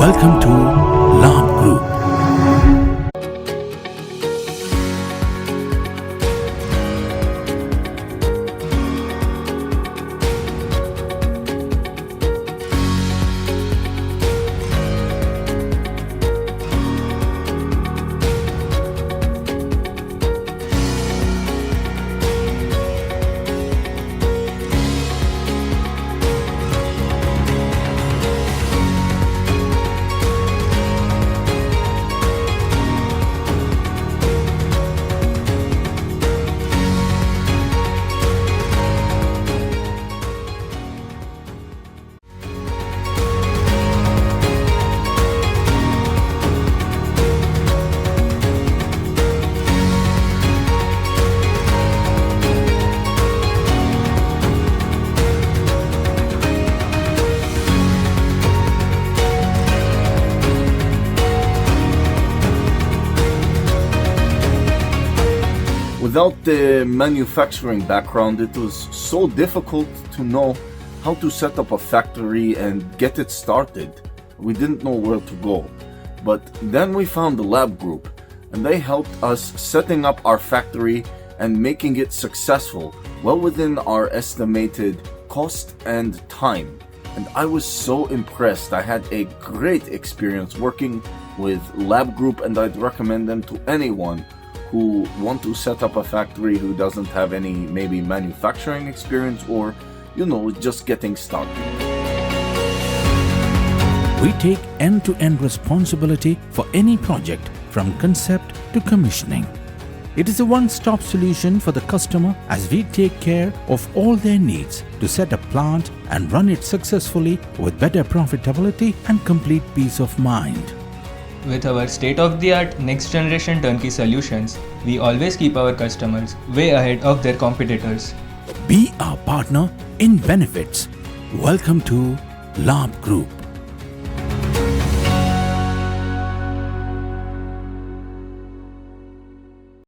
Welcome to Labh Group. Without the manufacturing background, it was so difficult to know how to set up a factory and get it started. We didn't know where to go. But then we found the Labh Group, and they helped us setting up our factory and making it successful, well within our estimated cost and time. And I was so impressed. I had a great experience working with Labh Group, and I'd recommend them to anyone who want to set up a factory who doesn't have any maybe manufacturing experience or, just getting started. We take end-to-end responsibility for any project from concept to commissioning. It is a one-stop solution for the customer as we take care of all their needs to set a plant and run it successfully with better profitability and complete peace of mind. With our state-of-the-art next-generation turnkey solutions, we always keep our customers way ahead of their competitors. Be our partner in benefits. Welcome to Labh Group.